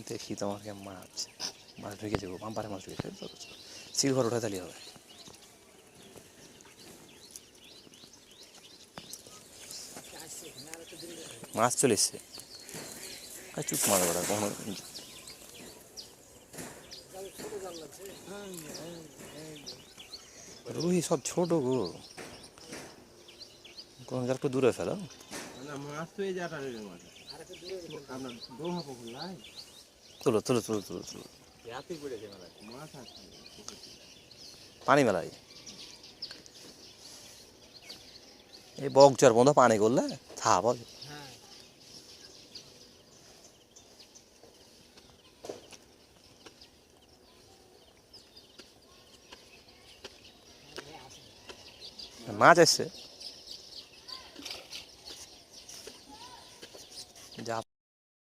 দেখি তোমাকে মাছ মাছ ঢুকে যাবো, পাম্পারে মাছ ঢুকে সিলভার ওঠা তাহলে হবে। মাছ চলে এসছে, চুপ মাছ ওটা কখনো রুহি সব ছোট গো, কোন একটু দূরে ফেলো। তুলো তুলো তুলো তুলো তুলো পানি মেলাই এই বকচার বন্ধ পানি করলে থাপ হবে। মাছ আসছে।